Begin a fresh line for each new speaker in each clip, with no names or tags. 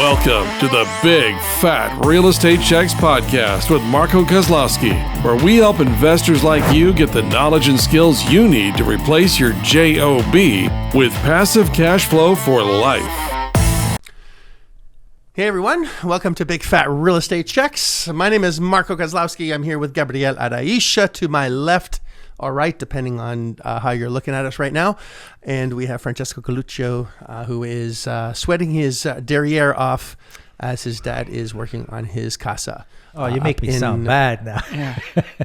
Welcome to the Big Fat Real Estate Checks podcast with Marco Kozlowski, where we help investors like you get the knowledge and skills you need to replace your JOB with passive cash flow for life.
Hey everyone, welcome to Big Fat Real Estate Checks. My name is Marco Kozlowski. I'm here with Gabriel Araisha to my left or right, depending on how you're looking at us right now. And we have Francesco Coluccio, who is sweating his derriere off as his dad is working on his casa.
Oh, you make me sound bad now.
Yeah.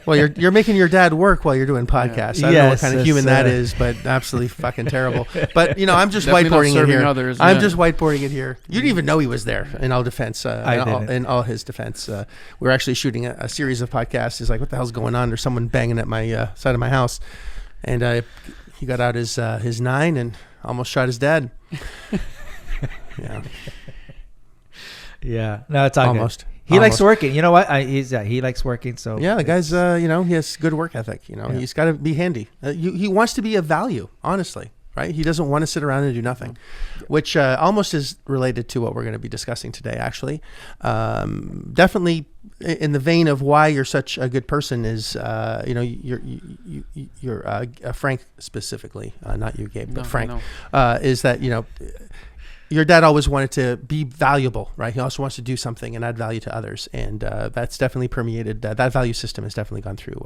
Well, you're making your dad work while you're doing podcasts. I don't know what kind of human that is, but absolutely fucking terrible. But, you know, I'm just whiteboarding it here. I'm just whiteboarding it here. You didn't even know he was there, in all defense. In all his defense. We were actually shooting a series of podcasts. He's like, what the hell's going on? There's someone banging at my side of my house. And he got out his 9 and almost shot his dad. Yeah.
Yeah. No, it's all
almost.
Good. He likes working. You know what? He likes working. So
yeah, the guy's he has good work ethic. He's got to be handy. He wants to be of value. Honestly, right? He doesn't want to sit around and do nothing, which almost is related to what we're going to be discussing today. Actually, definitely in the vein of why you're such a good person is you're Frank specifically, not you, Gabe, but Frank is that your dad always wanted to be valuable, right? He also wants to do something and add value to others. And that's definitely permeated. That value system has definitely gone through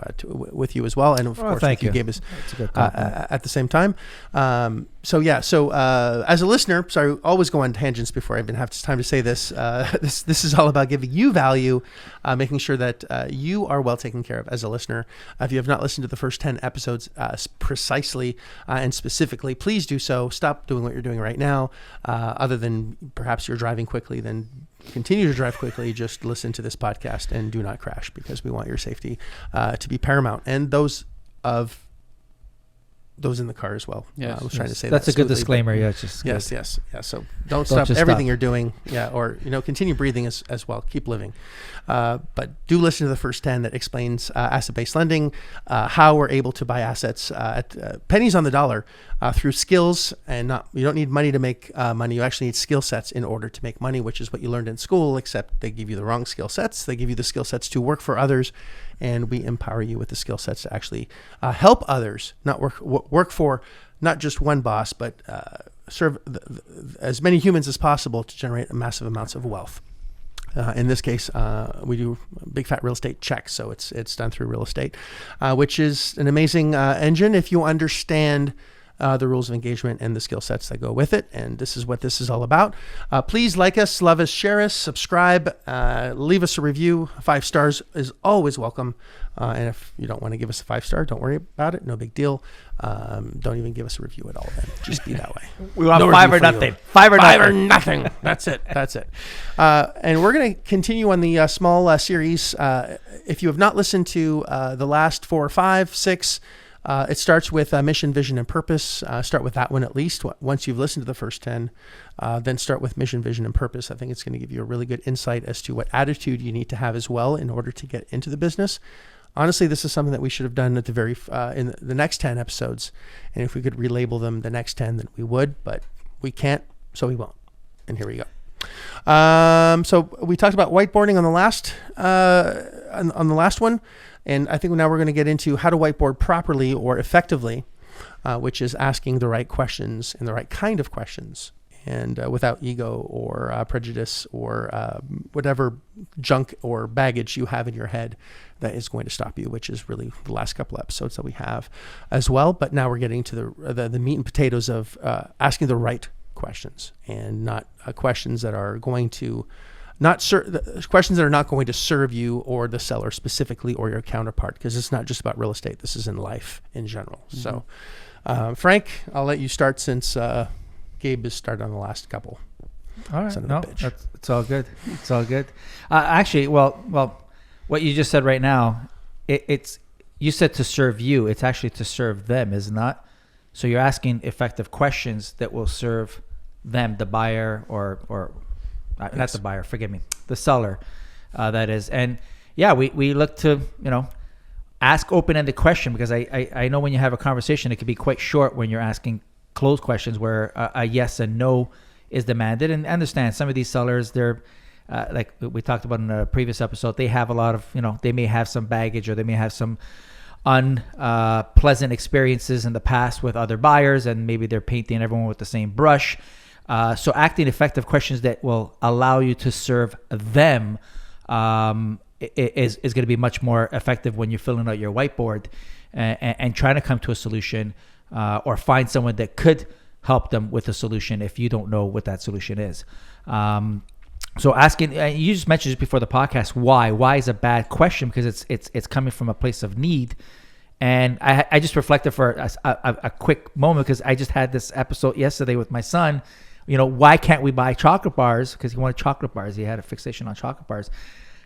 with you as well. And of course,
thank you.
Gave us at the same time. So as a listener, sorry, always go on tangents before I even have time to say this. This is all about giving you value, making sure that you are well taken care of as a listener. If you have not listened to the first 10 episodes precisely and specifically, please do so. Stop doing what you're doing right now. Other than perhaps you're driving quickly, then continue to drive quickly. Just listen to this podcast and do not crash, because we want your safety to be paramount, and those in the car as well.
Yes,
I was trying to say
that's
that
a good disclaimer. Yeah, it's just
yes. So don't stop everything you're doing. Yeah, or continue breathing as well. Keep living. But do listen to the first 10 that explains asset-based lending, how we're able to buy assets at pennies on the dollar through skills, and you don't need money to make money. You actually need skill sets in order to make money, which is what you learned in school, except they give you the wrong skill sets. They give you the skill sets to work for others, and we empower you with the skill sets to actually help others, not work for not just one boss, but serve as many humans as possible to generate massive amounts of wealth. In this case, we do Big Fat Real Estate Checks, so it's done through real estate, which is an amazing engine if you understand the rules of engagement and the skill sets that go with it. And this is what this is all about. Please like us, love us, share us, subscribe, leave us a review. 5 stars is always welcome. And if you don't want to give us a 5-star, don't worry about it. No big deal. Don't even give us a review at all then. Just be that way.
We want 5 or nothing. 5 or
nothing. That's it. And we're going to continue on the small series. If you have not listened to the last 4, 5, 6, it starts with mission, vision, and purpose. Start with that one at least. Once you've listened to the first 10, then start with mission, vision, and purpose. I think it's going to give you a really good insight as to what attitude you need to have as well in order to get into the business. Honestly, this is something that we should have done at the in the next 10 episodes. And if we could relabel them the next 10, then we would, but we can't, so we won't. And here we go. So we talked about whiteboarding on the last one. And I think now we're going to get into how to whiteboard properly or effectively, which is asking the right questions and the right kind of questions, and without ego or prejudice or whatever junk or baggage you have in your head that is going to stop you, which is really the last couple episodes that we have as well. But now we're getting to the meat and potatoes of asking the right questions, and not questions that are going to questions that are not going to serve you or the seller specifically or your counterpart, because it's not just about real estate. This is in life in general. Mm-hmm. So, Frank, I'll let you start since Gabe has started on the last couple.
All right. No, it's all good. It's all good. Actually, well, what you just said right now, it's you said to serve you. It's actually to serve them, is it not? So you're asking effective questions that will serve them, the buyer or not the buyer, forgive me, the seller, that is. And yeah, we look to, ask open-ended question, because I know when you have a conversation, it can be quite short when you're asking closed questions where a yes and no is demanded. And understand some of these sellers, they're like we talked about in a previous episode, they have a lot of, they may have some baggage, or they may have some unpleasant experiences in the past with other buyers, and maybe they're painting everyone with the same brush. So asking effective questions that will allow you to serve them is going to be much more effective when you're filling out your whiteboard and trying to come to a solution, or find someone that could help them with a solution if you don't know what that solution is. So asking, you just mentioned just before the podcast, why is a bad question, because it's coming from a place of need. And I just reflected for a quick moment, because I just had this episode yesterday with my son. Why can't we buy chocolate bars? Because he wanted chocolate bars. He had a fixation on chocolate bars.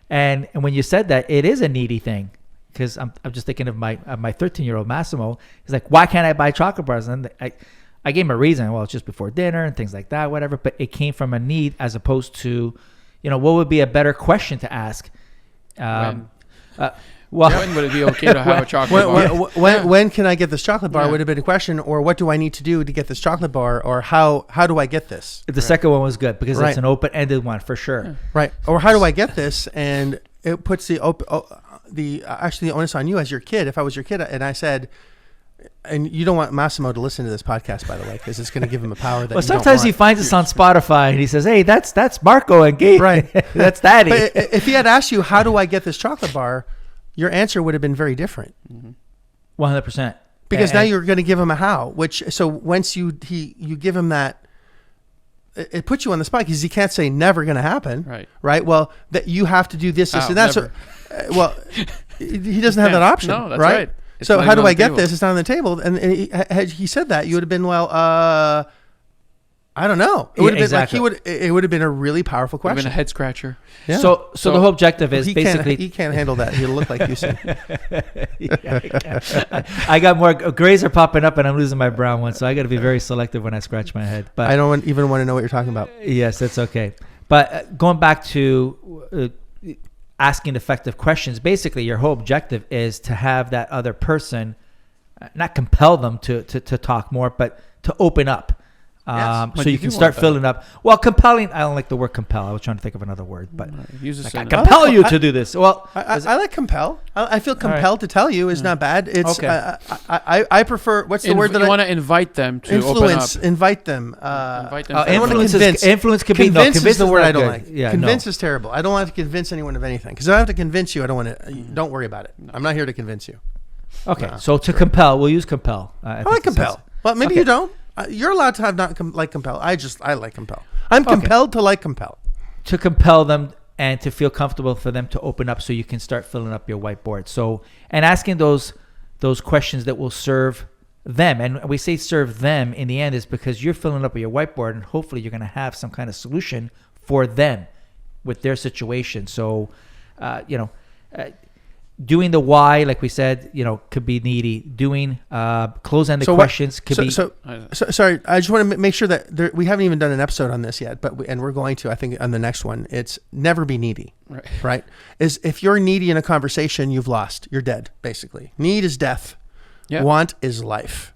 And when you said that, it is a needy thing, because I'm just thinking of my 13-year-old Massimo. He's like, why can't I buy chocolate bars? And I gave him a reason. Well, it's just before dinner and things like that, whatever. But it came from a need, as opposed to, what would be a better question to ask?
When would it be okay to have a chocolate bar?
When can I get this chocolate bar would have been a question, or what do I need to do to get this chocolate bar, or how do I get this?
The second one was good, because it's an open-ended one for sure.
Yeah. Right. Or how do I get this? And it puts the onus on you as your kid. If I was your kid and I said, and you don't want Massimo to listen to this podcast, by the way, because it's going to give him a power that.
Well, sometimes he finds us on Spotify and he says, "Hey, that's Marco and Gabe.
Right,
that's Daddy."
But if he had asked you, "How do I get this chocolate bar?" your answer would have been very different.
100%.
Because now you're going to give him a how. So once you give him that, it puts you on the spot, because he can't say never going to happen. Right. Well, that you have to do this and that. So, he doesn't have that option.
No, that's right.
So how do I get this? It's not on the table. And had he said that, you would have been, I don't know. It would have been it would have been a really powerful question.
It would have been a head scratcher.
Yeah. So the whole objective is basically
he can't handle that. He'll look like you said.
I got more grays are popping up, and I'm losing my brown one, so I got to be very selective when I scratch my head. But
I don't even want to know what you're talking about.
Yes, that's okay. But going back to asking effective questions, basically your whole objective is to have that other person, not compel them to talk more, but to open up. So you can start filling up. Well, compelling, I don't like the word compel. I was trying to think of another word, but I compel you to do this. Well,
I like compel. I feel compelled to tell you is not bad. It's okay. I prefer, what's the word that
you want to invite them to
influence,
open up.
Invite them.
Influence could be,
convince is the word I don't
good.
like.
Yeah,
convince is terrible. I don't want to convince anyone of anything, because if I have to convince you, I don't want to, don't worry about it. I'm not here to convince you.
Okay. So to compel, we'll use compel.
I like compel. Well, maybe you don't. You're allowed to have not like compel. I like compel. I'm compelled to like compel.
To compel them and to feel comfortable for them to open up, so you can start filling up your whiteboard. So, and asking those questions that will serve them. And we say serve them in the end is because you're filling up your whiteboard, and hopefully you're going to have some kind of solution for them with their situation. So, doing the why, like we said, could be needy. Doing close-ended questions could be.
Sorry, I just want to make sure that we haven't even done an episode on this yet, and we're going to, I think, on the next one. It's never be needy, right? Is if you're needy in a conversation, you've lost. You're dead, basically. Need is death. Yeah. Want is life.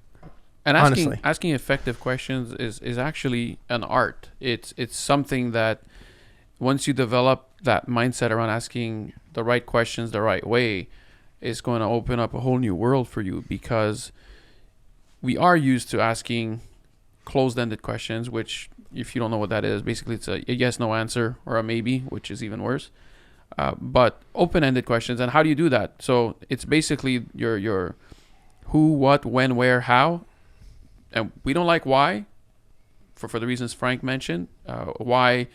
And asking effective questions is actually an art. It's something that once you develop that mindset around asking the right questions the right way, is going to open up a whole new world for you, because we are used to asking closed-ended questions, which, if you don't know what that is, basically it's a yes, no answer, or a maybe, which is even worse. But open-ended questions, and how do you do that? So it's basically your who, what, when, where, how, and we don't like why, for the reasons Frank mentioned. Why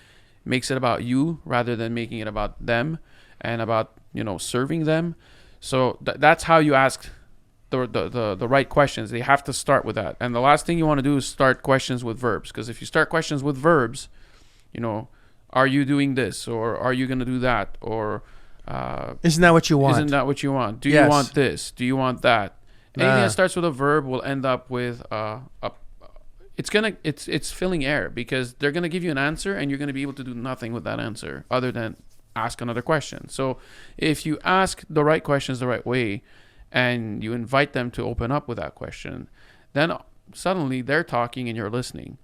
makes it about you rather than making it about them and about serving them. So that's how you ask the right questions. They have to start with that. And the last thing you want to do is start questions with verbs, because if you start questions with verbs, are you doing this, or are you going to do that, or
isn't that what you want?
Isn't that what you want? Do you want this? Do you want that? Anything that starts with a verb will end up with it's filling air, because they're gonna give you an answer and you're gonna be able to do nothing with that answer other than ask another question. So if you ask the right questions the right way, and you invite them to open up with that question, then suddenly they're talking and you're listening.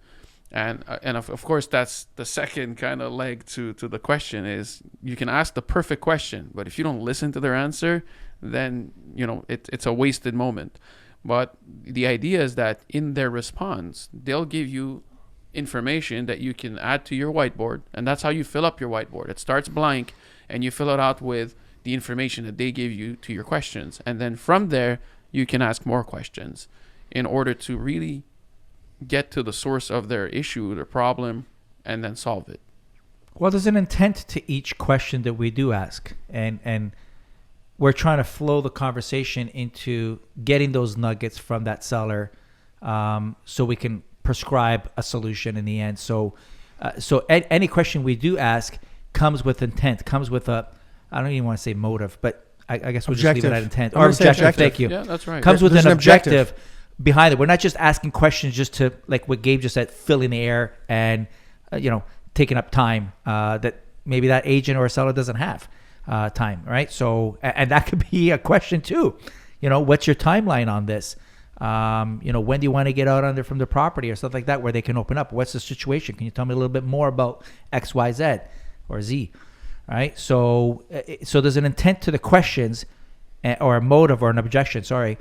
And of course, that's the second kind of leg to the question is you can ask the perfect question, but if you don't listen to their answer, then, it's a wasted moment. But the idea is that in their response, they'll give you information that you can add to your whiteboard. And that's how you fill up your whiteboard. It starts blank and you fill it out with the information that they give you to your questions. And then from there, you can ask more questions in order to really get to the source of their issue, their problem, and then solve it.
Well, there's an intent to each question that we do ask, and we're trying to flow the conversation into getting those nuggets from that seller, so we can prescribe a solution in the end. So any question we do ask comes with intent, comes with I don't even want to say motive, but I guess we'll just leave it at intent. Or objective. Thank you.
Yeah, that's right.
Comes with an objective behind it. We're not just asking questions just to, like what Gabe just said, fill in the air and taking up time that maybe that agent or seller doesn't have time, right? So, and that could be a question too. What's your timeline on this? When do you want to get out from the property or stuff like that, where they can open up? What's the situation? Can you tell me a little bit more about X, Y, Z or Z? Right. So there's an intent to the questions, or a motive or an objection. Sorry.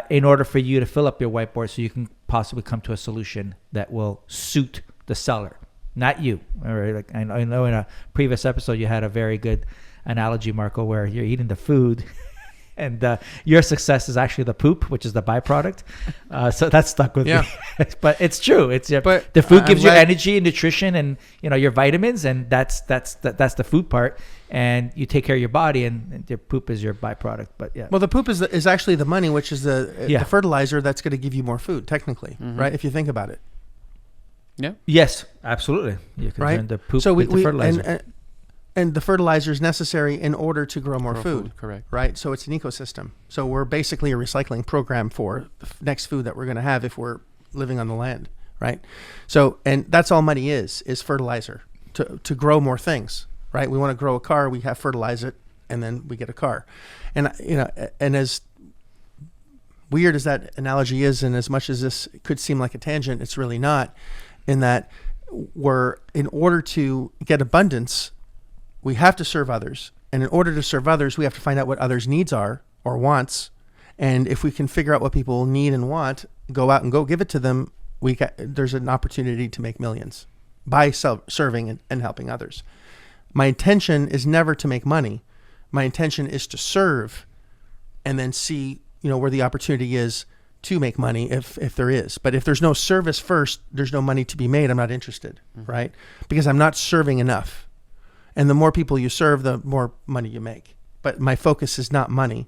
In order for you to fill up your whiteboard so you can possibly come to a solution that will suit the seller, not you. Like I know in a previous episode you had a very good analogy, Marco, where you're eating the food and your success is actually the poop, which is the byproduct. So that stuck with me. But it's true. But the food gives you energy and nutrition and your vitamins, and that's the food part. And you take care of your body, and your poop is your byproduct. But yeah.
Well, the poop is actually the money, which is the fertilizer that's going to give you more food, technically, right? If you think about it.
Yeah.
Yes, absolutely. You can turn the poop into fertilizer.
And the fertilizer is necessary in order to grow more food.
Correct.
Right? So it's an ecosystem. So we're basically a recycling program for the next food that we're going to have if we're living on the land, right? So, and that's all money is fertilizer to grow more things, right? We want to grow a car, we have fertilize it, and then we get a car. And, and as weird as that analogy is, and as much as this could seem like a tangent, it's really not, in that in order to get abundance, we have to serve others. And in order to serve others, we have to find out what others' needs are or wants. And if we can figure out what people need and want, go out and go give it to them, there's an opportunity to make millions by serving and helping others. My intention is never to make money. My intention is to serve and then see, where the opportunity is to make money if there is. But if there's no service first, there's no money to be made. I'm not interested, right? Because I'm not serving enough. And the more people you serve, the more money you make. But my focus is not money.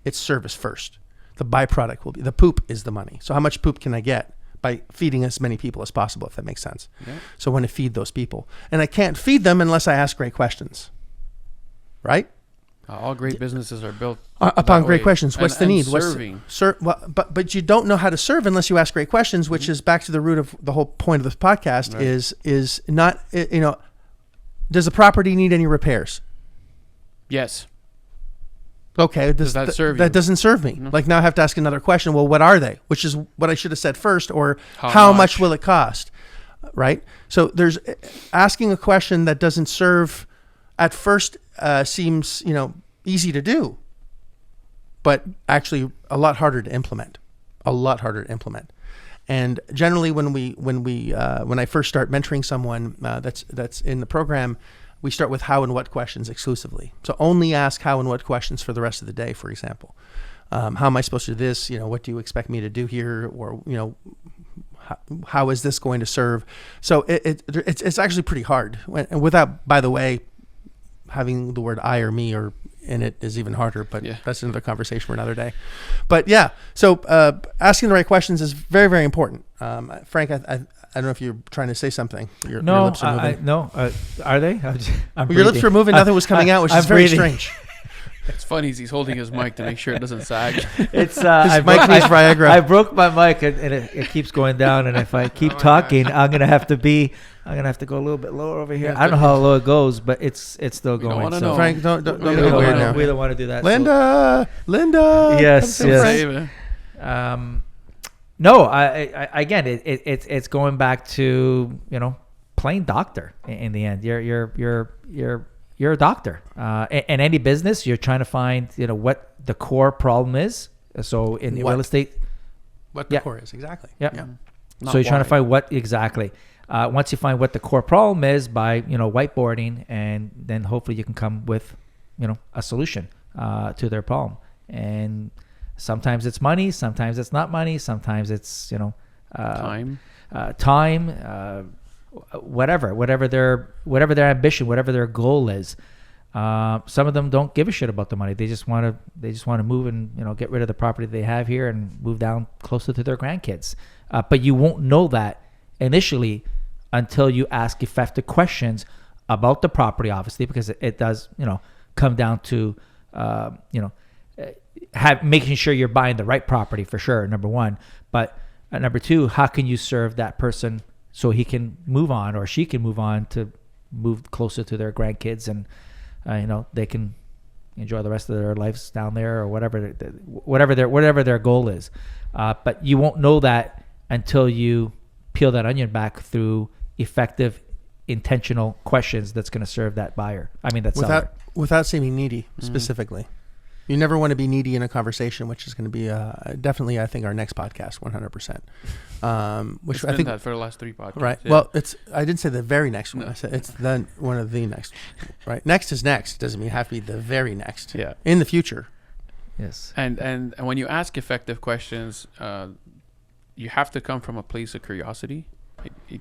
It's service first. The byproduct will be, the poop is the money. So how much poop can I get by feeding as many people as possible, if that makes sense? Yeah. So I want to feed those people. And I can't feed them unless I ask great questions. Right?
All great businesses are built
upon great questions. What's the need?
Serving.
But you don't know how to serve unless you ask great questions, which is back to the root of the whole point of this podcast, right. is not, does the property need any repairs?
Yes.
Okay.
Does that serve you?
That doesn't serve me. No. Like now I have to ask another question. Well, what are they? Which is what I should have said first, or how much will it cost? Right? So there's asking a question that doesn't serve at first seems, easy to do, but actually a lot harder to implement. And generally, when I first start mentoring someone that's in the program, we start with how and what questions exclusively. So only ask how and what questions for the rest of the day. For example, how am I supposed to do this? What do you expect me to do here? Or how is this going to serve? So it's actually pretty hard. And without, by the way, having the word I or me or in it is even harder, but that's another conversation for another day. But yeah, so asking the right questions is very, very important. Frank, I don't know if you're trying to say something. Your lips are moving.
No, are they?
Your lips were moving, nothing was coming out, which is very strange.
It's funny, he's holding his mic to make sure it doesn't sag.
It's his mic needs Viagra.
I broke my mic and it keeps going down, and if I keep talking, I'm gonna have to go a little bit lower over here. I don't know how low it goes, but it's still going.
So Frank, don't make it weird now.
We don't want to do that.
Linda.
Yes. No, I again, it's going back to, you know, plain doctor in the end. You're a doctor. In any business, you're trying to find, you know, what the core problem is. So in real estate,
what the core is exactly.
Yeah.
Not
So you're trying to
why.
find what exactly. Once you find what the core problem is by, you know, whiteboarding, and then hopefully you can come with, you know, a solution to their problem. And sometimes it's money, sometimes it's not money, sometimes it's, you know, time, whatever their ambition, whatever their goal is. Some of them don't give a shit about the money. They just want to move and, you know, get rid of the property they have here and move down closer to their grandkids. But you won't know that initially until you ask effective questions about the property, obviously, because it does, you know, come down to, you know, making sure you're buying the right property for sure, number one. But number two, how can you serve that person so he can move on or she can move on to move closer to their grandkids, and you know, they can enjoy the rest of their lives down there, or whatever their goal is. But you won't know that until you peel that onion back through effective, intentional questions that's going to serve that buyer. I mean, that seller.
Without seeming needy specifically. You never want to be needy in a conversation, which is going to be definitely, I think, our next podcast, 100%. Which I think
that for the last 3 podcasts.
Right.
Yeah.
Well, I didn't say the very next one. I said it's then one of the next. Right. Next is next. Doesn't mean have to be the very next.
Yeah.
In the future.
Yes.
And when you ask effective questions, you have to come from a place of curiosity. You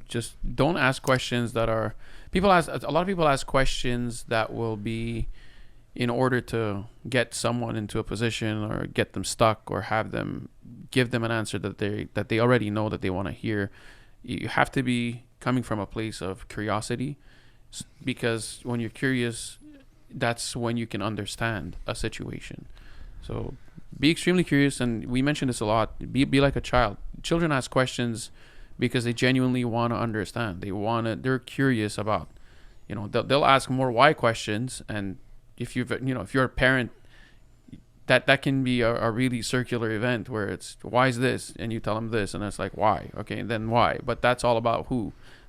just don't ask questions that are. A lot of people ask questions that will be in order to get someone into a position or get them stuck or give them an answer that they already know that they want to hear. You have to be coming from a place of curiosity, because when you're curious, that's when you can understand a situation. So be extremely curious, and we mention this a lot. Be like a child. Children ask questions because they genuinely want to understand. They're curious about, you know, they'll ask more why questions. And if you're a parent, that can be a really circular event where it's, why is this? And you tell them this, and it's like, why? Okay, and then why? But that's all about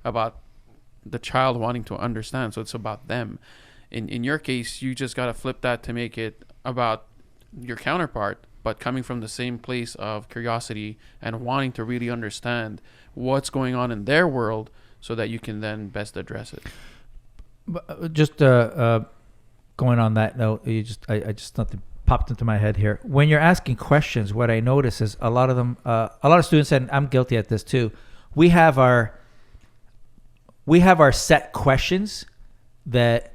about the child wanting to understand. So it's about them. In your case, you just got to flip that to make it about your counterpart, but coming from the same place of curiosity and wanting to really understand what's going on in their world so that you can then best address it.
Just going on that note, I just something popped into my head here. When you're asking questions, what I notice is a lot of students, and I'm guilty at this too, we have our set questions that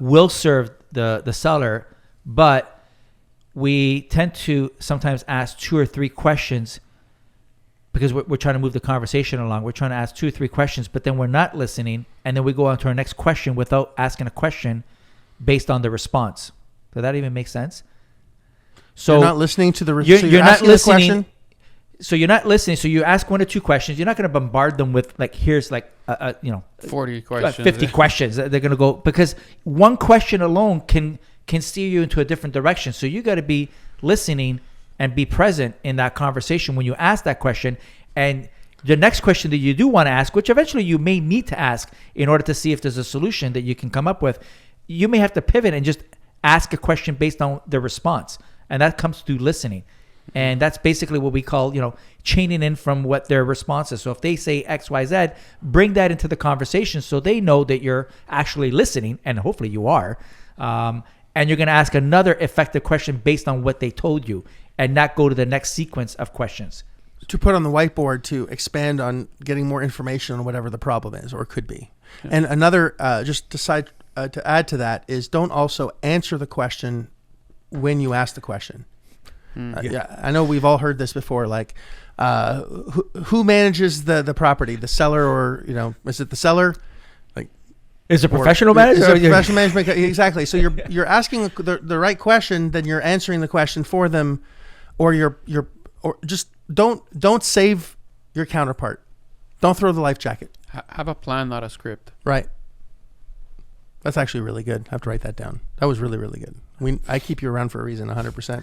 will serve the seller, but we tend to sometimes ask 2 or 3 questions because we're trying to move the conversation along. We're trying to ask 2 or 3 questions, but then we're not listening, and then we go on to our next question without asking a question based on the response. Does that even make sense? So
you're not listening to the
you're not listening. So you're not listening. So you ask 1 or 2 questions. You're not going to bombard them with like, here's like
40 questions,
50 questions. They're going to go, because one question alone can steer you into a different direction. So you got to be listening and be present in that conversation when you ask that question. And the next question that you do want to ask, which eventually you may need to ask in order to see if there's a solution that you can come up with, you may have to pivot and just ask a question based on the response. And that comes through listening. And that's basically what we call, chaining in from what their response is. So if they say X, Y, Z, bring that into the conversation so they know that you're actually listening, and hopefully you are. And you're going to ask another effective question based on what they told you, and not go to the next sequence of questions.
To put on the whiteboard to expand on getting more information on whatever the problem is or could be. Yeah. And another, to add to that, is don't also answer the question when you ask the question. Yeah, I know we've all heard this before. Like, who manages the property, the seller, or is it the seller? Like,
is it professional manager?
Is it professional management? Exactly. So you're asking the right question, then you're answering the question for them, or or just don't save your counterpart. Don't throw the life jacket.
Have a plan, not a script.
Right. That's actually really good. I have to write that down. That was really, really good. I keep you around for a reason, 100%.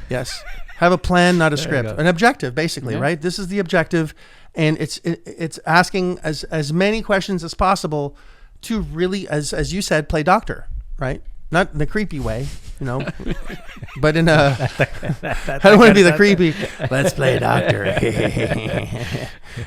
Yes. Have a plan, not a script. An objective, basically, right? This is the objective, and it's asking as many questions as possible to really, as you said, play doctor, right? Not in the creepy way, but in a, I don't want to be the creepy, let's play doctor.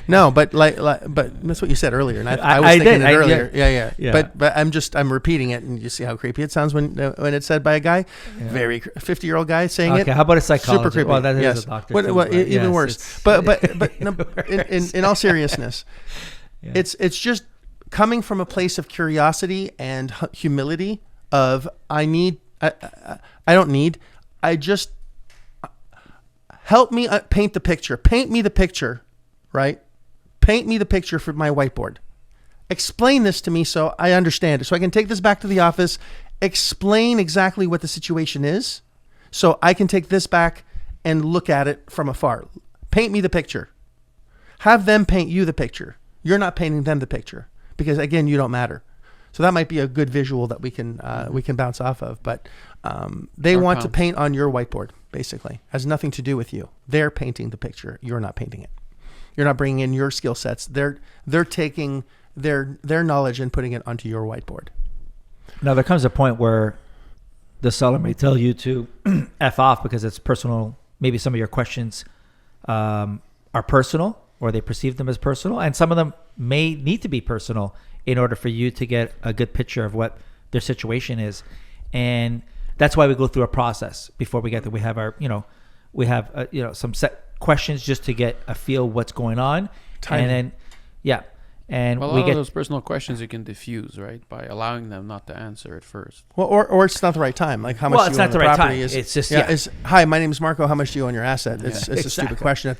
No, but but that's what you said earlier. And I was thinking it earlier. Yeah. But I'm repeating it, and you see how creepy it sounds when it's said by a guy, very 50-year-old guy saying it.
Okay, how about a psychologist?
Super creepy.
Well, that is a doctor.
Even worse. But no, in all seriousness, it's just coming from a place of curiosity and humility. Help me paint the picture. Paint me the picture, right? Paint me the picture for my whiteboard. Explain this to me so I understand it. So I can take this back to the office, explain exactly what the situation is, so I can take this back and look at it from afar. Paint me the picture. Have them paint you the picture. You're not painting them the picture because, again, you don't matter. So that might be a good visual that we can bounce off of. But they want to paint on your whiteboard, basically. Has nothing to do with you. They're painting the picture. You're not painting it. You're not bringing in your skill sets. They're taking their knowledge and putting it onto your whiteboard.
Now, there comes a point where the seller may tell you to F off because it's personal. Maybe some of your questions are personal, or they perceive them as personal. And some of them may need to be personal in order for you to get a good picture of what their situation is. And that's why we go through a process before we get there. We have some set questions just to get a feel what's going on. And then, and
we get those personal questions you can diffuse, right, by allowing them not to answer at first.
Well, or it's not the right time. Like how much do you own the property?
It's just
hi, my name is Marco. How much do you own your asset? It's a stupid question.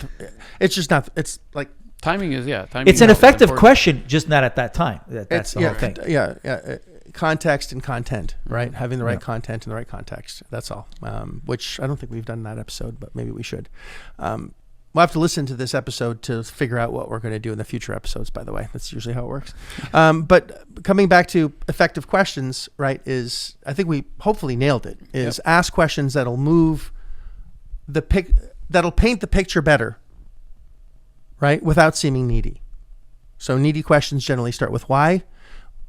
It's just not. It's like
timing is
it's an effective question, just not at that time. That's the whole thing.
Context and content, right? Having the right content in the right context. That's all. Which I don't think we've done in that episode, but maybe we should. We'll have to listen to this episode to figure out what we're going to do in the future episodes, by the way. That's usually how it works. But coming back to effective questions, right, I think we hopefully nailed it, is ask questions that'll move that'll paint the picture better, right, without seeming needy. So needy questions generally start with why.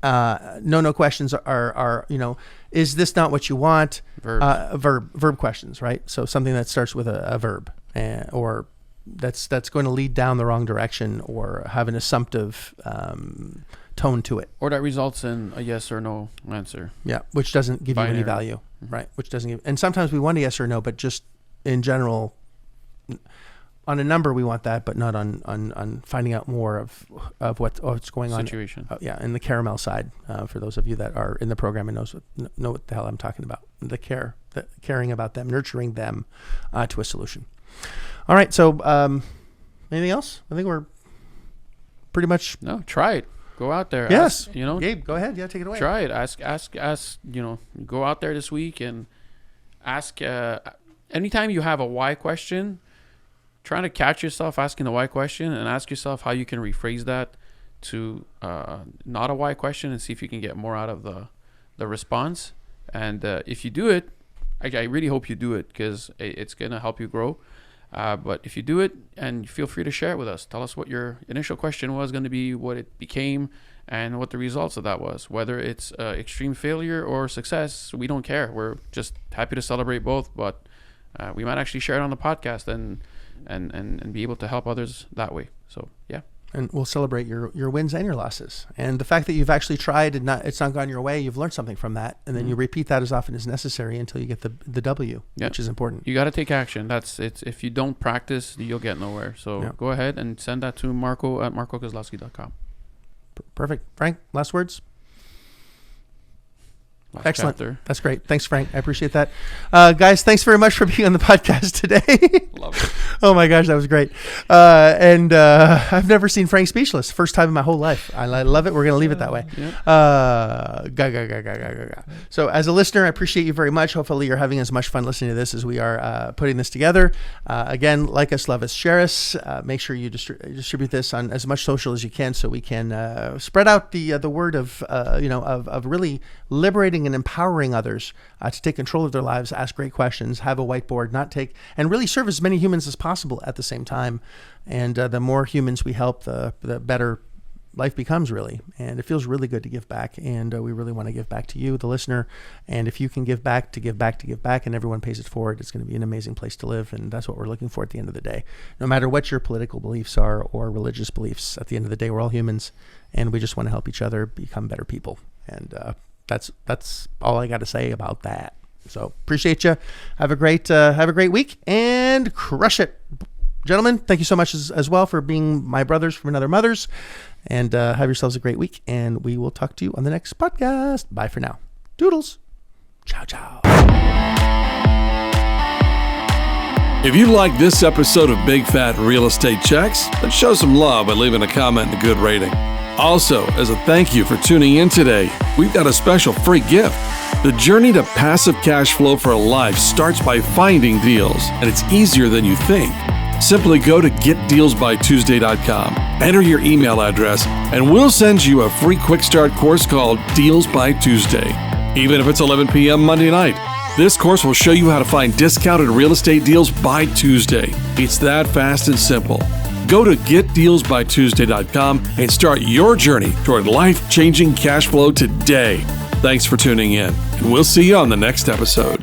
No questions are is this not what you want? Verb questions, right? So something that starts with a verb or that's going to lead down the wrong direction or have an assumptive tone to it.
Or that results in a yes or no answer.
Yeah, which doesn't give you any value, right? Which doesn't give, and sometimes we want a yes or no, but just in general, on a number we want that, but not on finding out more of what's going on.
Situation.
In the caramel side, for those of you that are in the program and know what the hell I'm talking about. The caring about them, nurturing them to a solution. All right. So, anything else? I think we're pretty much.
No, try it. Go out there.
Yes.
Ask,
Gabe, go ahead. Yeah, take it away.
Try it. Ask. Go out there this week and ask. Anytime you have a why question, trying to catch yourself asking the why question and ask yourself how you can rephrase that to not a why question and see if you can get more out of the response. And if you do it, I really hope you do it because it's going to help you grow. But if you do it, and feel free to share it with us. Tell us what your initial question was going to be, what it became, and what the results of that was. Whether it's extreme failure or success, we don't care. We're just happy to celebrate both. But we might actually share it on the podcast and be able to help others that way. So, yeah.
And we'll celebrate your wins and your losses. And the fact that you've actually tried and it's not gone your way, you've learned something from that. And then you repeat that as often as necessary until you get the W, which is important.
You got to take action. If you don't practice, you'll get nowhere. So go ahead and send that to Marco at marcokozlowski.com.
Perfect. Frank, last words? Excellent.
chapter.
That's great. Thanks, Frank. I appreciate that. Guys, thanks very much for being on the podcast today.
Love it.
Oh my gosh, that was great. And I've never seen Frank speechless. First time in my whole life. I love it. We're going to leave it that way. So as a listener, I appreciate you very much. Hopefully you're having as much fun listening to this as we are putting this together. Again, like us, love us, share us. Make sure you distribute this on as much social as you can so we can spread out the word of really liberating and empowering others to take control of their lives, ask great questions, have a whiteboard, and really serve as many humans as possible at the same time. And the more humans we help, the better life becomes, really. And it feels really good to give back. And we really want to give back to you, the listener. And if you can give back, and everyone pays it forward, it's going to be an amazing place to live. And that's what we're looking for at the end of the day. No matter what your political beliefs are or religious beliefs, at the end of the day, we're all humans. And we just want to help each other become better people. And that's all I got to say about that. So appreciate you. Have a great week and crush it. Gentlemen, thank you so much as well for being my brothers from another mothers. And have yourselves a great week. And we will talk to you on the next podcast. Bye for now. Doodles. Ciao, ciao.
If you like this episode of Big Fat Real Estate Checks, then show some love by leaving a comment and a good rating. Also, as a thank you for tuning in today, we've got a special free gift. The journey to passive cash flow for life starts by finding deals, and it's easier than you think. Simply go to getdealsbytuesday.com, enter your email address, and we'll send you a free quick start course called Deals by Tuesday. Even if it's 11 p.m. Monday night, this course will show you how to find discounted real estate deals by Tuesday. It's that fast and simple. Go to getdealsbytuesday.com and start your journey toward life-changing cash flow today. Thanks for tuning in, and we'll see you on the next episode.